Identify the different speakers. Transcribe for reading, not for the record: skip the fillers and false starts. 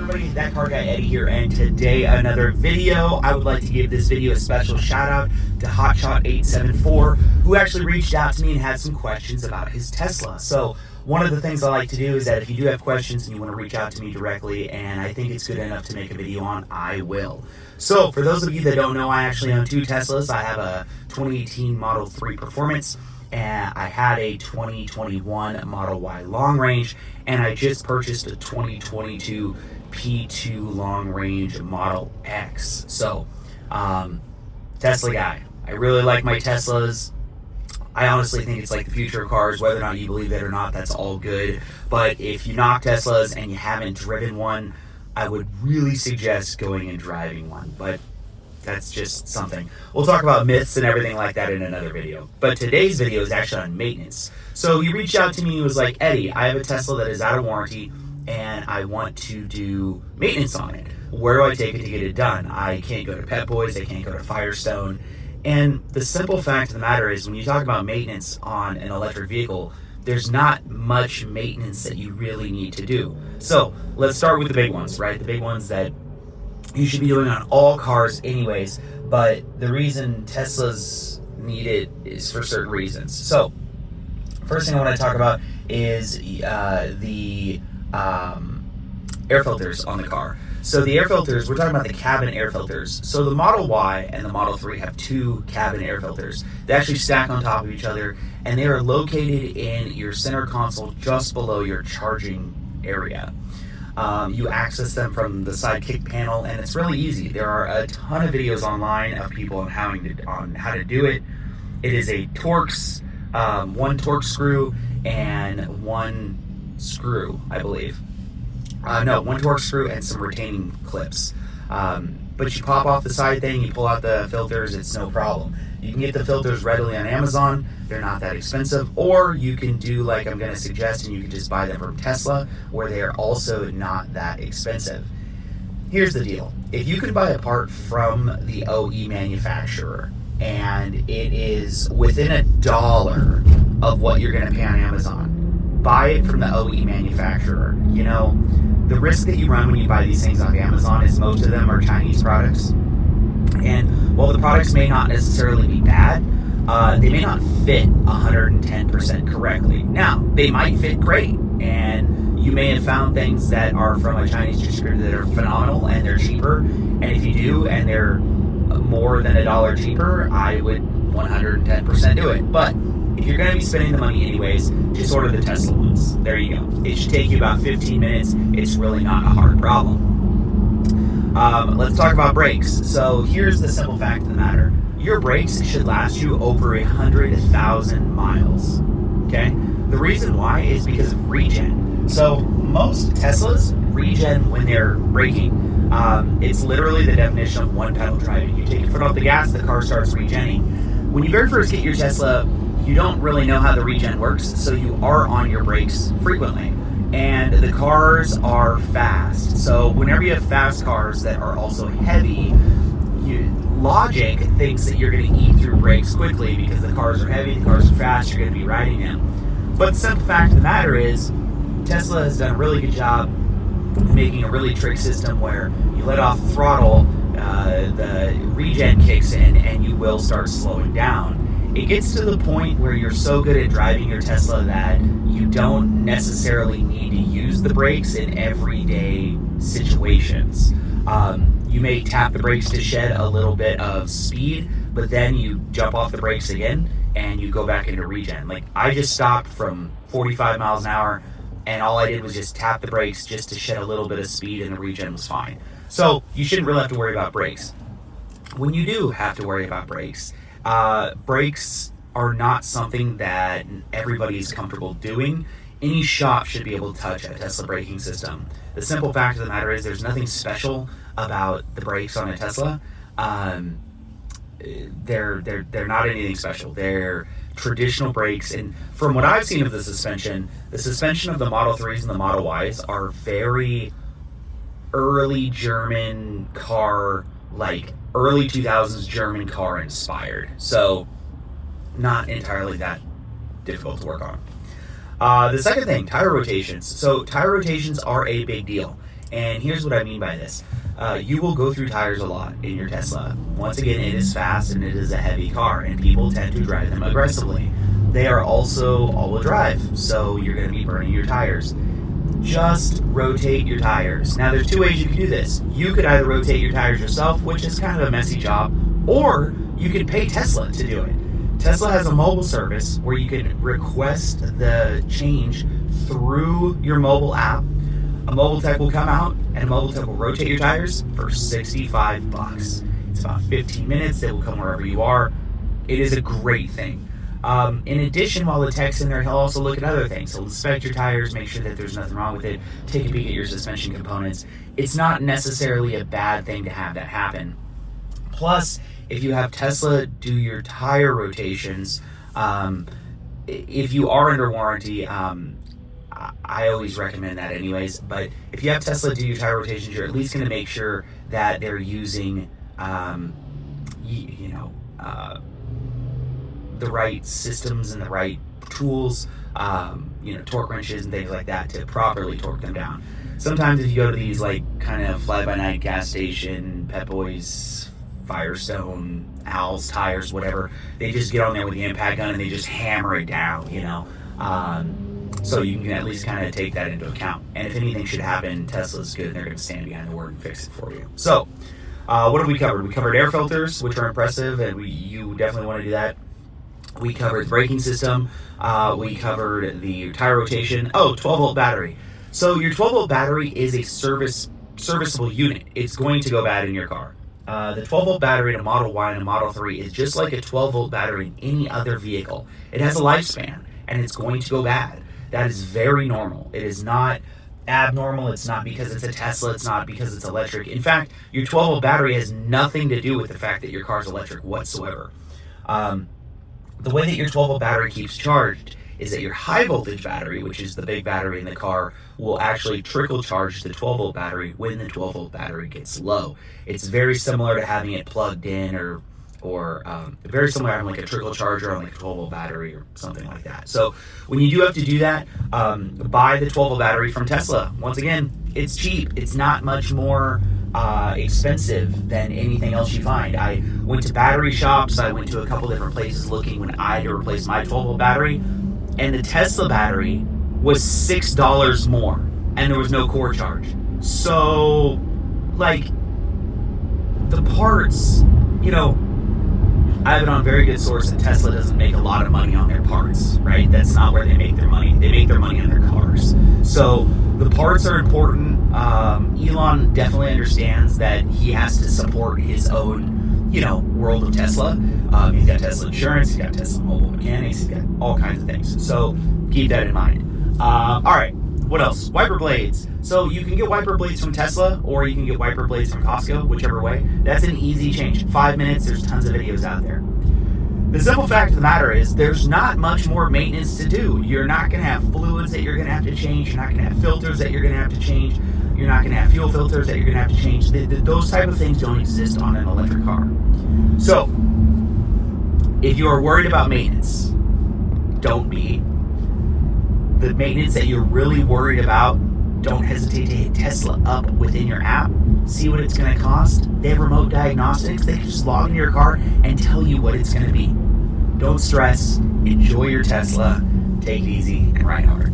Speaker 1: everybody, that car guy Eddie here, and today another video. I would like to give this video a special shout out to Hotshot874, who actually reached out to me and had some questions about his Tesla. So one of the things I like to do is that if you do have questions and you want to reach out to me directly and I think it's good enough to make a video on, I will. So for those of you that don't know, I actually own two Teslas. I have a 2018 Model 3 Performance, and I had a 2021 Model Y Long Range, and I just purchased a 2022 P2 Long Range Model X. So, Tesla guy. I really like my Teslas. I honestly think it's like the future of cars. Whether or not you believe it or not, that's all good. But if you knock Teslas and you haven't driven one, I would really suggest going and driving one. But that's just something. We'll talk about myths and everything like that in another video. But today's video is actually on maintenance. So he reached out to me and was like, Eddie, I have a Tesla that is out of warranty and I want to do maintenance on it. Where do I take it to get it done? I can't go to Pet Boys, I can't go to Firestone. And the simple fact of the matter is, when you talk about maintenance on an electric vehicle, there's not much maintenance that you really need to do. So let's start with the big ones, right? The big ones that you should be doing on all cars anyways, but the reason Teslas need it is for certain reasons. So first thing I want to talk about is the air filters on the car. So the air filters, we're talking about the cabin air filters. So the Model Y and the Model 3 have two cabin air filters. They actually stack on top of each other, and they are located in your center console just below your charging area. You access them from the side kick panel, and it's really easy. There are a ton of videos online of people on how to do it. It is a Torx, one Torx screw and one screw, I believe. No, one Torx screw and some retaining clips. But you pop off the side thing, you pull out the filters, it's no problem. You can get the filters readily on Amazon. They're not that expensive. Or you can do like I'm going to suggest, and you can just buy them from Tesla, where they are also not that expensive. Here's the deal. If you could buy a part from the OE manufacturer, and it is within $1 of what you're going to pay on Amazon, buy it from the OE manufacturer. You know, the risk that you run when you buy these things off Amazon is most of them are Chinese products. And while the products may not necessarily be bad, they may not fit 110% correctly. Now, they might fit great, and you may have found things that are from a Chinese distributor that are phenomenal and they're cheaper. And if you do, and they're more than $1 cheaper, I would 110% do it. But if you're going to be spending the money anyways, just order the Tesla ones. There you go. It should take you about 15 minutes. It's really not a hard problem. Let's talk about brakes. So here's the simple fact of the matter. Your brakes should last you over 100,000 miles. Okay? The reason why is because of regen. So most Teslas regen when they're braking. It's literally the definition of one pedal driving. You take your foot off the gas, the car starts regenning. When you very first get your Tesla, you don't really know how the regen works, so you are on your brakes frequently. And the cars are fast. So whenever you have fast cars that are also heavy, logic thinks that you're going to eat through brakes quickly because the cars are heavy, the cars are fast, you're going to be riding them. But the simple fact of the matter is, Tesla has done a really good job making a really trick system where you let off the throttle, the regen kicks in, and you will start slowing down. It gets to the point where you're so good at driving your Tesla that you don't necessarily need to use the brakes in everyday situations. You may tap the brakes to shed a little bit of speed, but then you jump off the brakes again and you go back into regen. Like, I just stopped from 45 miles an hour, and all I did was just tap the brakes just to shed a little bit of speed, and the regen was fine. So you shouldn't really have to worry about brakes. When you do have to worry about brakes, brakes are not something that everybody's comfortable doing. Any shop should be able to touch a Tesla braking system. The simple fact of the matter is there's nothing special about the brakes on a Tesla. They're not anything special. They're traditional brakes, and from what I've seen of the suspension of the Model 3s and the Model Ys are very early German car, like early 2000s German car inspired. So not entirely that difficult to work on. The second thing, tire rotations. So tire rotations are a big deal. And here's what I mean by this. You will go through tires a lot in your Tesla. Once again, it is fast and it is a heavy car, and people tend to drive them aggressively. They are also all-wheel drive, so you're going to be burning your tires. Just rotate your tires. Now, there's two ways you can do this. You could either rotate your tires yourself, which is kind of a messy job, or you can pay Tesla to do it. Tesla has a mobile service where you can request the change through your mobile app. A mobile tech will come out and a mobile tech will rotate your tires for $65. It's about 15 minutes. They will come wherever you are. It is a great thing. In addition, while the tech's in there, he'll also look at other things. He'll inspect your tires, make sure that there's nothing wrong with it, take a peek at your suspension components. It's not necessarily a bad thing to have that happen. Plus, if you have Tesla do your tire rotations, if you are under warranty, I always recommend that anyways, but if you have Tesla do your tire rotations, you're at least going to make sure that they're using, the right systems and the right tools, torque wrenches and things like that to properly torque them down. Sometimes if you go to these like kind of fly-by-night gas station, Pep Boys, Firestone, Al's tires, whatever, they just get on there with the impact gun and they just hammer it down, so you can at least kind of take that into account. And if anything should happen, Tesla's good and they're going to stand behind the word and fix it for you. So, what have we covered? We covered air filters, which are impressive, and you definitely want to do that. We covered the braking system. We covered the tire rotation. 12-volt battery. So your 12-volt battery is a serviceable unit. It's going to go bad in your car. The 12-volt battery in a Model Y and a Model 3 is just like a 12-volt battery in any other vehicle. It has a lifespan, and it's going to go bad. That is very normal. It is not abnormal. It's not because it's a Tesla. It's not because it's electric. In fact, your 12-volt battery has nothing to do with the fact that your car's electric whatsoever. The way that your 12-volt battery keeps charged is that your high-voltage battery, which is the big battery in the car, will actually trickle charge the 12-volt battery when the 12-volt battery gets low. It's very similar to having it plugged in or very similar to having like a trickle charger on like a 12-volt battery or something like that. So when you do have to do that, buy the 12-volt battery from Tesla. Once again, it's cheap. It's not much more expensive than anything else you find. I went to battery shops. I went to a couple different places looking when I had to replace my 12-volt battery, and the Tesla battery was $6 more, and there was no core charge. So, like, the parts, I have it on very good source that Tesla doesn't make a lot of money on their parts, right? That's not where they make their money. They make their money on their cars. So the parts are important. Elon definitely understands that he has to support his own, world of Tesla. He's got Tesla insurance, he's got Tesla mobile mechanics, he's got all kinds of things. So keep that in mind. All right. What else? Wiper blades. So you can get wiper blades from Tesla or you can get wiper blades from Costco, whichever way. That's an easy change. 5 minutes, there's tons of videos out there. The simple fact of the matter is there's not much more maintenance to do. You're not going to have fluids that you're going to have to change. You're not going to have filters that you're going to have to change. You're not going to have fuel filters that you're going to have to change. Those type of things don't exist on an electric car. So if you are worried about maintenance, don't be. The maintenance that you're really worried about, don't hesitate to hit Tesla up within your app. See what it's going to cost. They have remote diagnostics. They can just log into your car and tell you what it's going to be. Don't stress. Enjoy your Tesla. Take it easy and ride hard.